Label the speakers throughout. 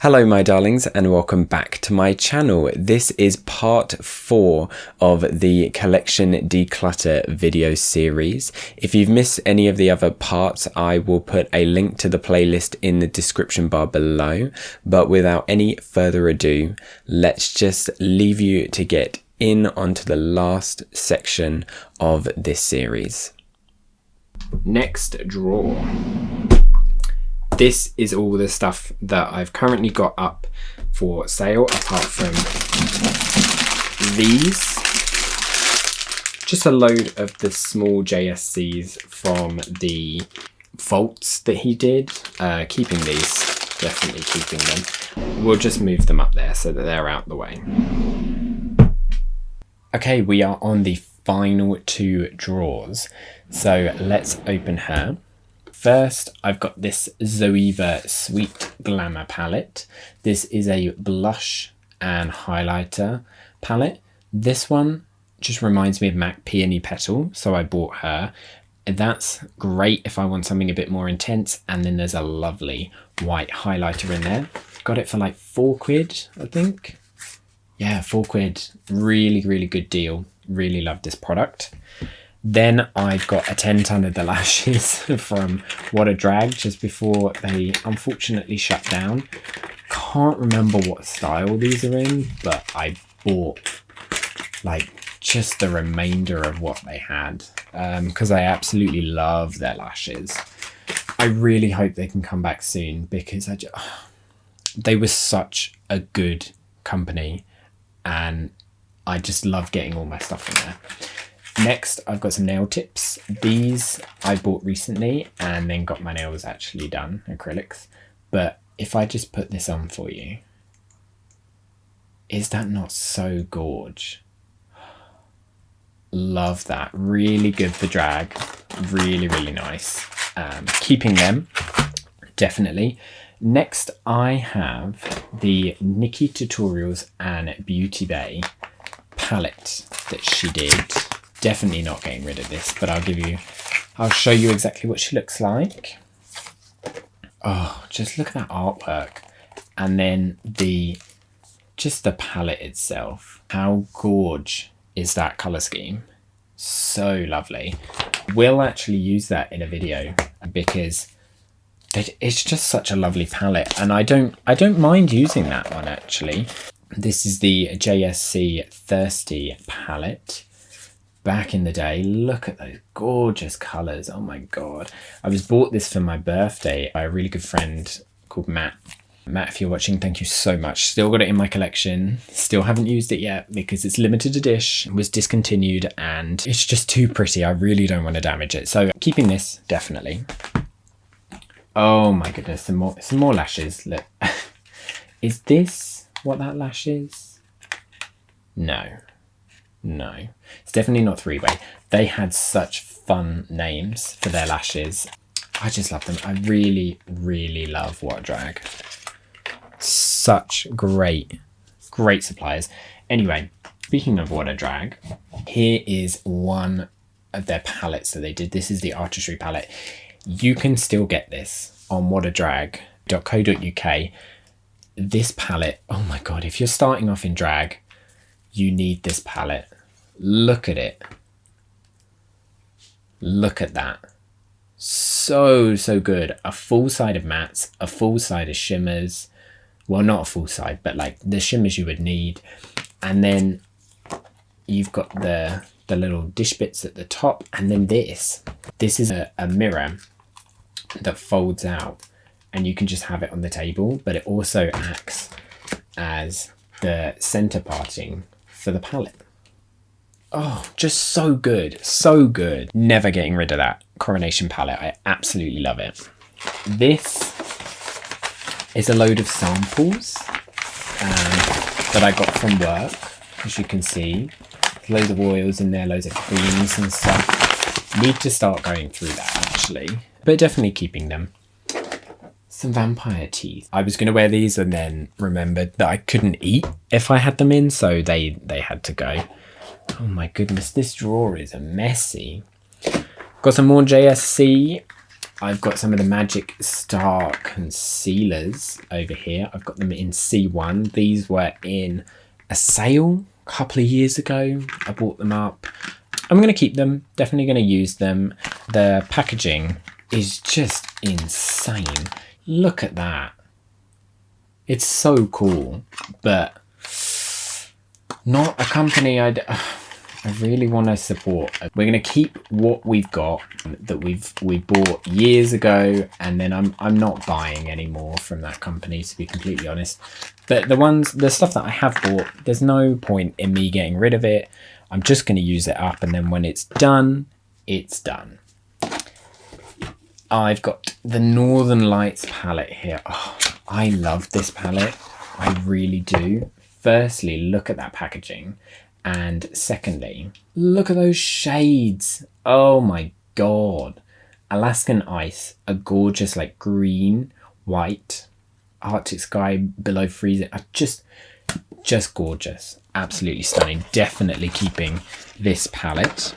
Speaker 1: Hello my darlings and welcome back to my channel. This is part 4 of the collection declutter video series. If you've missed any of the other parts, I will put a link to the playlist in the description bar below. But without any further ado, let's just leave you to get in onto the last section of this series. Next drawer. This is all the stuff that I've currently got up for sale, apart from these. Just a load of the small JSCs from the vaults that he did. Keeping these, definitely keeping them. We'll just move them up there so that they're out the way. Okay, we are on the final 2 drawers. So let's open her. First, I've got this Zoeva Sweet Glamour palette. This is a blush and highlighter palette. This one just reminds me of MAC Peony Petal, so I bought her. That's great if I want something a bit more intense. And then there's a lovely white highlighter in there. Got it for like £4, I think. Yeah, £4. Really, really good deal. Really love this product. Then I've got a 10 ton of the lashes from What a Drag just before they unfortunately shut down. Can't remember what style these are in, but I bought like just the remainder of what they had because I absolutely love their lashes. I really hope they can come back soon because they were such a good company and I just love getting all my stuff in there. Next, I've got some nail tips. These I bought recently and then got my nails actually done, acrylics. But if I just put this on for you, is that not so gorge? Love that. Really good for drag. Really, really nice. Keeping them, definitely. Next, I have the Nikki Tutorials and Beauty Bay palette that she did. Definitely not getting rid of this, but I'll show you exactly what she looks like. Oh, just look at that artwork. And then just the palette itself. How gorge is that color scheme? So lovely. We'll actually use that in a video because it's just such a lovely palette. And I don't mind using that one actually. This is the Jsc Thirsty Palette. Back in the day, look at those gorgeous colours. Oh my god. I was bought this for my birthday by a really good friend called Matt. Matt, if you're watching, thank you so much. Still got it in my collection. Still haven't used it yet because it's limited edition. It was discontinued and it's just too pretty. I really don't want to damage it. So keeping this, definitely. Oh my goodness, some more lashes. Look. Is this what that lash is? No. No, it's definitely not 3-way. They had such fun names for their lashes. I just love them. I really, really love What a Drag. Such great suppliers. Anyway, speaking of What a Drag, here is one of their palettes that they did. This is the Artistry Palette. You can still get this on whatadrag.co.uk. This palette, oh my god, if you're starting off in drag, you need this palette. Look at it. Look at that. So good. A full side of mattes, a full side of shimmers. Well, not a full side, but like the shimmers you would need. And then you've got the little dish bits at the top. And then this. This is a mirror that folds out. And you can just have it on the table. But it also acts as the center parting for the palette. Oh, just so good. So good. Never getting rid of that Coronation palette. I absolutely love it. This is a load of samples that I got from work, as you can see. Loads of oils in there, loads of creams and stuff. Need to start going through that actually, but definitely keeping them. Some vampire teeth. I was going to wear these and then remembered that I couldn't eat if I had them in, so they had to go. Oh my goodness, this drawer is messy. Got some more JSC I've got some of the Magic Star concealers over here. I've got them in C1. These were in a sale a couple of years ago. I bought them up. I'm going to keep them. Definitely going to use them. The packaging is just insane. Look at that. It's so cool, but not a company I really want to support. We're going to keep what we've got that we bought years ago, and then I'm not buying any more from that company, to be completely honest. But the stuff that I have bought, there's no point in me getting rid of it. I'm just going to use it up, and then when it's done, it's done. I've got the Northern Lights palette here. Oh, I love this palette. I really do. Firstly, look at that packaging. And secondly, look at those shades. Oh my God. Alaskan Ice, a gorgeous like green, white, Arctic sky below freezing. Just gorgeous. Absolutely stunning. Definitely keeping this palette.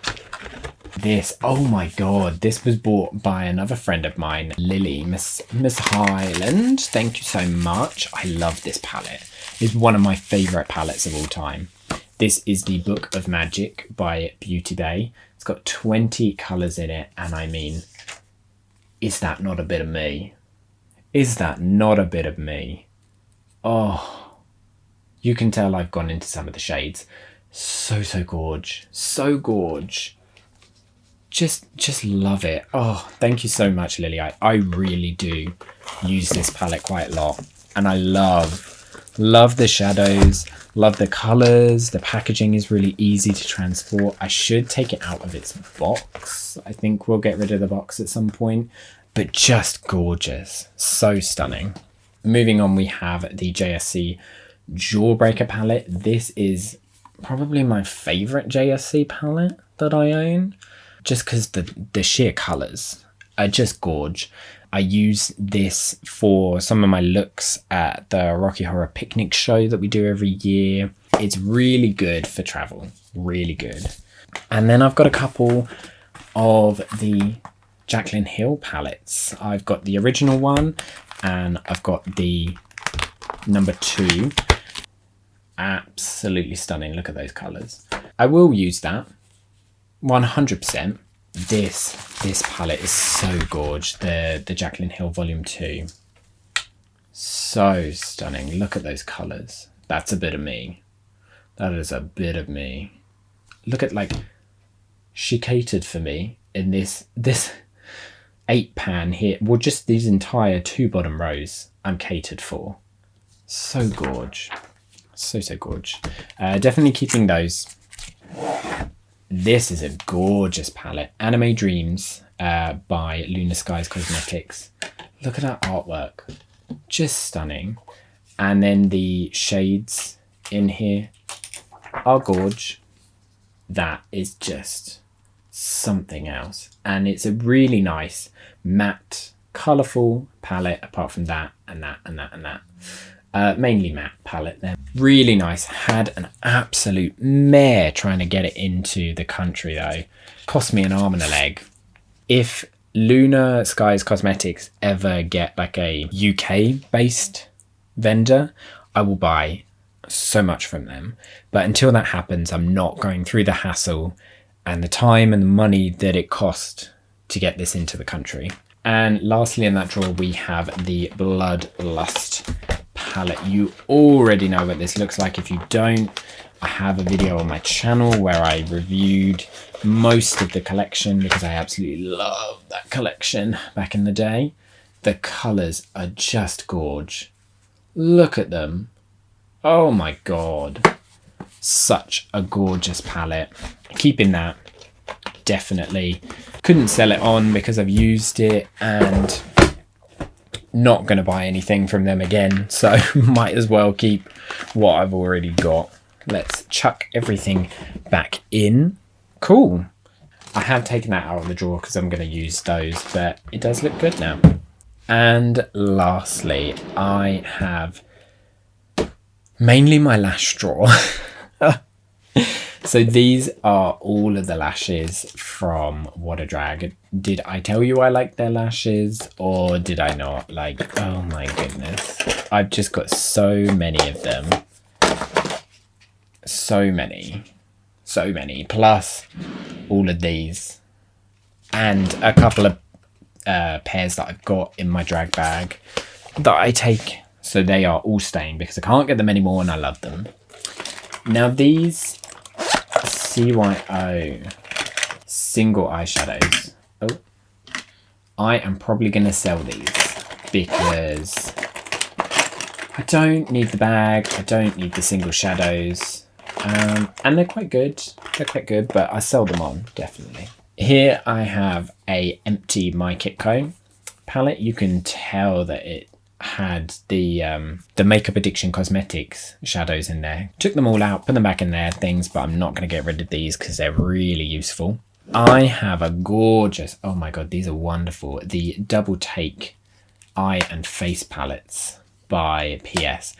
Speaker 1: This, oh my God, this was bought by another friend of mine, Lily, Miss Highland. Thank you so much. I love this palette. It's one of my favorite palettes of all time. This is the Book of Magic by Beauty Bay. It's got 20 colors in it. And I mean, is that not a bit of me? Is that not a bit of me? Oh, you can tell I've gone into some of the shades. So gorge. So gorge. Just love it. Oh, thank you so much, Lily. I really do use this palette quite a lot. And I love the shadows, love the colors. The packaging is really easy to transport. I should take it out of its box. I think we'll get rid of the box at some point, but just gorgeous. So stunning. Moving on, we have the Jsc Jawbreaker Palette. This is probably my favorite Jsc palette that I own. Just because the sheer colours are just gorge. I use this for some of my looks at the Rocky Horror Picnic show that we do every year. It's really good for travel, really good. And then I've got a couple of the Jaclyn Hill palettes. I've got the original one and I've got the number 2. Absolutely stunning. Look at those colours. I will use that. 100%. This palette is so gorge. The Jaclyn Hill Volume 2. So stunning. Look at those colours. That's a bit of me. That is a bit of me. Look at, like, she catered for me in this 8 pan here. Well, just these entire 2 bottom rows I'm catered for. So gorge. So gorge. Definitely keeping those. This is a gorgeous palette. Anime Dreams by Lunar Skies Cosmetics. Look at that artwork. Just stunning. And then the shades in here are gorge. That is just something else. And it's a really nice matte, colourful palette apart from that and that and that and that. Mainly matte palette there. Really nice. Had an absolute mare trying to get it into the country though. Cost me an arm and a leg. If Lunar Skies Cosmetics ever get like a UK based vendor, I will buy so much from them. But until that happens, I'm not going through the hassle and the time and the money that it cost to get this into the country. And lastly in that drawer, we have the Bloodlust palette. You already know what this looks like. If you don't, I have a video on my channel where I reviewed most of the collection because I absolutely love that collection back in the day. The colours are just gorge. Look at them. Oh my God. Such a gorgeous palette. Keeping that, definitely. Couldn't sell it on because I've used it and not going to buy anything from them again, so might as well keep what I've already got. Let's chuck everything back in. Cool. I have taken that out of the drawer because I'm going to use those, but it does look good now. And lastly, I have mainly my lash drawer. So these are all of the lashes from What a Drag. Did I tell you I like their lashes or did I not? Like, oh my goodness. I've just got so many of them. So many. Plus all of these. And a couple of pairs that I've got in my drag bag that I take. So they are all staying because I can't get them anymore and I love them. Now these CYO single eyeshadows. Oh, I am probably going to sell these because I don't need the bag. I don't need the single shadows. And they're quite good. They're quite good, but I sell them on, definitely. Here I have a empty My Kit Comb palette. You can tell that it had the Makeup Addiction Cosmetics shadows in there. Took them all out, put them back in there, things, but I'm not going to get rid of these because they're really useful. I have a gorgeous, oh my god, these are wonderful, the Double Take Eye and Face Palettes by PS.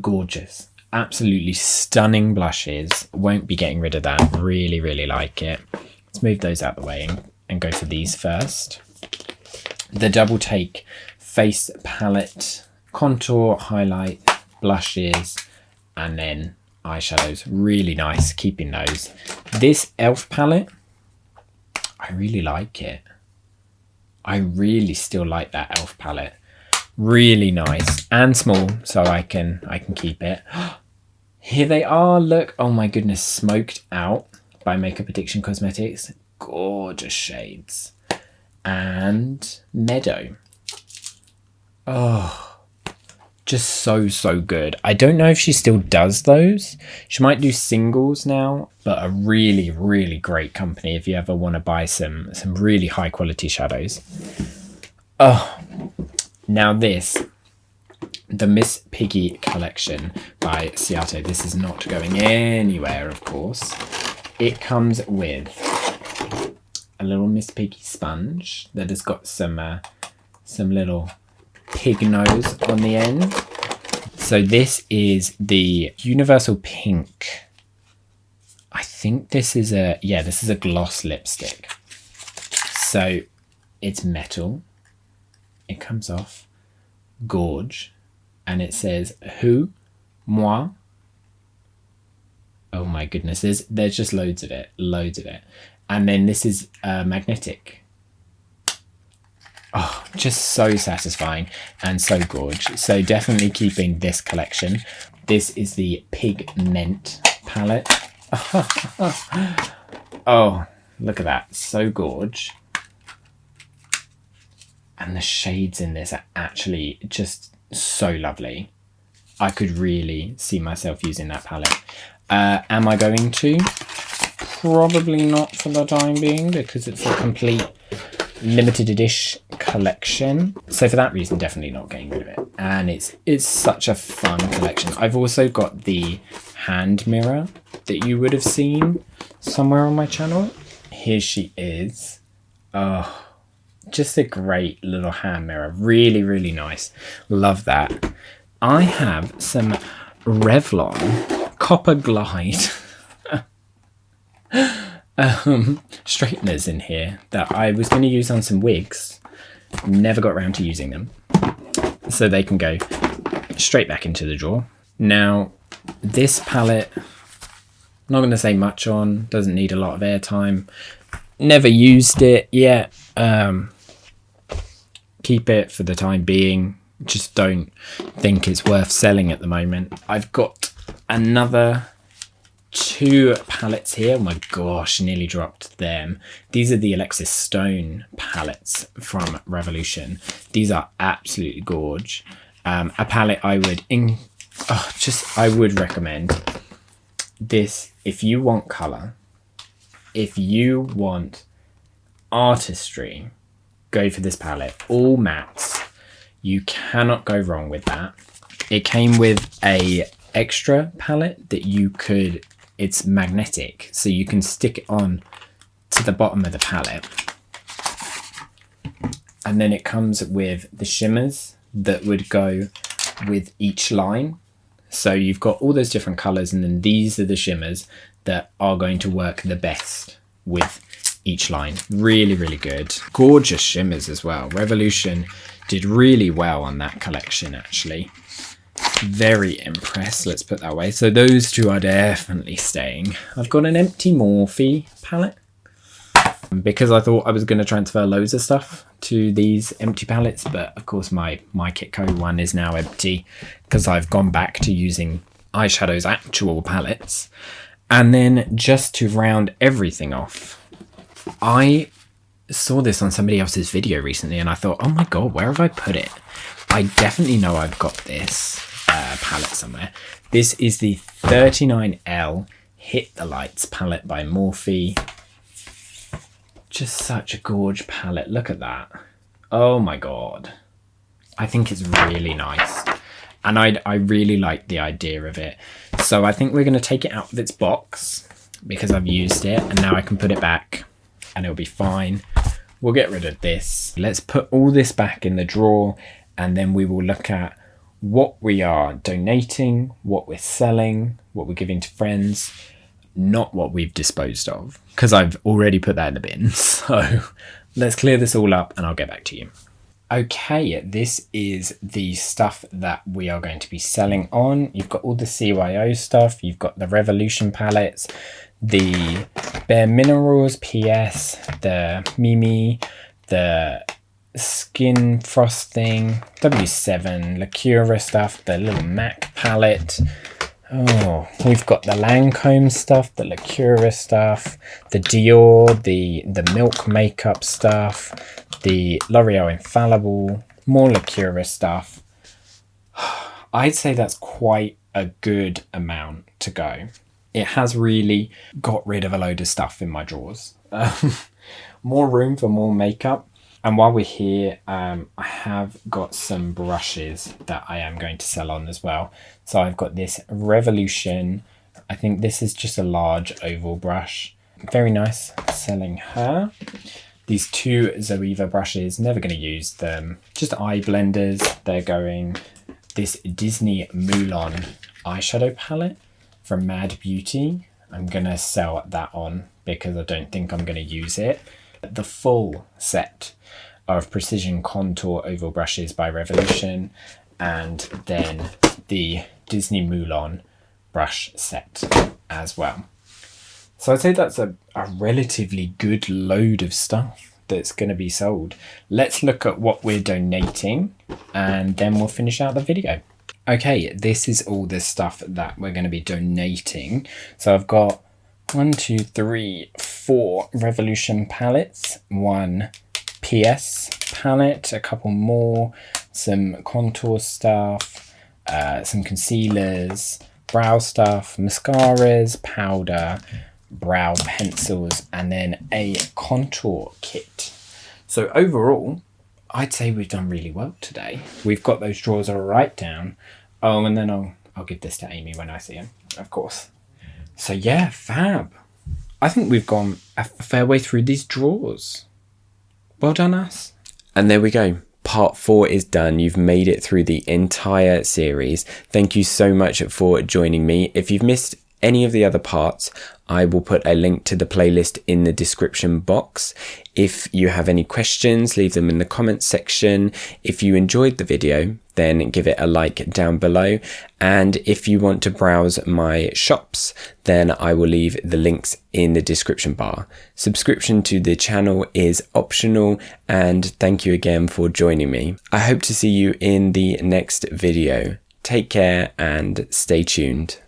Speaker 1: Gorgeous. Absolutely stunning blushes. Won't be getting rid of that. Really, really like it. Let's move those out of the way and go for these first. The Double Take Face Palette, contour, highlight, blushes, and then eyeshadows. Really nice, keeping those. This e.l.f. palette, I really like it. I really still like that e.l.f. palette. Really nice and small, so I can keep it. Here they are, look. Oh my goodness, Smoked Out by Makeup Addiction Cosmetics. Gorgeous shades. And Meadow. Oh, just so good. I don't know if she still does those. She might do singles now, but a really, really great company if you ever want to buy some really high quality shadows. Oh, now this, the Miss Piggy collection by Ciato. This is not going anywhere, of course. It comes with a little Miss Piggy sponge that has got some little pig nose on the end. So this is the Universal Pink. I think this is a gloss lipstick. So it's metal. It comes off. Gorge. And it says, who? Moi. Oh my goodness. There's just loads of it. And then this is magnetic. Oh, just so satisfying and so gorgeous. So definitely keeping this collection. This is the Pigment palette. Oh, look at that. So gorgeous. And the shades in this are actually just so lovely. I could really see myself using that palette. Am I going to? Probably not for the time being because it's a complete limited edition collection. So for that reason, definitely not getting rid of it. And it's such a fun collection. I've also got the hand mirror that you would have seen somewhere on my channel. Here she is. Oh, just a great little hand mirror. Really, really nice. Love that. I have some Revlon Copper Glide straighteners in here that I was going to use on some wigs. Never got around to using them. So they can go straight back into the drawer. Now, this palette, I'm not going to say much on. Doesn't need a lot of airtime. Never used it yet. Keep it for the time being. Just don't think it's worth selling at the moment. I've got another 2 palettes here. Oh my gosh, nearly dropped them. These are the Alexis Stone palettes from Revolution. These are absolutely gorgeous. A palette I would recommend this if you want color, if you want artistry. Go for this palette. All mattes. You cannot go wrong with that. It came with a extra palette that you could, it's magnetic, so you can stick it on to the bottom of the palette. And then it comes with the shimmers that would go with each line. So you've got all those different colors, and then these are the shimmers that are going to work the best with each line. Really, really good. Gorgeous shimmers as well. Revolution did really well on that collection, actually. Very impressed, let's put that way. So those two are definitely staying. I've got an empty Morphe palette because I thought I was going to transfer loads of stuff to these empty palettes, but of course my Kitco one is now empty because I've gone back to using eyeshadow's actual palettes. And then just to round everything off, I saw this on somebody else's video recently and I thought, oh my god, where have I put it? I definitely know I've got this palette somewhere. This is the 39L Hit the Lights palette by Morphe. Just such a gorge palette. Look at that. Oh my god. I think it's really nice. And I really like the idea of it. So I think we're going to take it out of its box because I've used it and now I can put it back and it'll be fine. We'll get rid of this. Let's put all this back in the drawer and then we will look at what we are donating, what we're selling, what we're giving to friends, not what we've disposed of, because I've already put that in the bin. So let's clear this all up and I'll get back to you. Okay, this is the stuff that we are going to be selling on. You've got all the CYO stuff, you've got the Revolution palettes, the Bare Minerals PS, the Mimi, the Skin Frosting, W7, Lacura stuff, the little MAC palette. Oh, we've got the Lancome stuff, the Lacura stuff, the Dior, the Milk makeup stuff, the L'Oreal Infallible, more Lacura stuff. I'd say that's quite a good amount to go. It has really got rid of a load of stuff in my drawers. More room for more makeup. And while we're here, I have got some brushes that I am going to sell on as well. So I've got this Revolution. I think this is just a large oval brush. Very nice, selling her. These two Zoeva brushes, never going to use them. Just eye blenders. They're going. This Disney Moulin eyeshadow palette from Mad Beauty. I'm going to sell that on because I don't think I'm going to use it. The full set of Precision Contour Oval Brushes by Revolution, and then the Disney Moulin brush set as well. So I'd say that's a relatively good load of stuff that's going to be sold. Let's look at what we're donating and then we'll finish out the video. Okay, this is all the stuff that we're going to be donating. So I've got 1, 2, 3, 4 Revolution palettes, 1 PS palette, a couple more, some contour stuff, some concealers, brow stuff, mascaras, powder, brow pencils, and then a contour kit. So overall, I'd say we've done really well today. We've got those drawers right down. Oh, and then I'll give this to Amy when I see him, of course. So yeah, fab. I think we've gone a fair way through these drawers. Well done, us. And there we go. Part 4 is done. You've made it through the entire series. Thank you so much for joining me. If you've missed any of the other parts, I will put a link to the playlist in the description box. If you have any questions, leave them in the comments section. If you enjoyed the video, then give it a like down below. And if you want to browse my shops, then I will leave the links in the description bar. Subscription to the channel is optional, and thank you again for joining me. I hope to see you in the next video. Take care and stay tuned.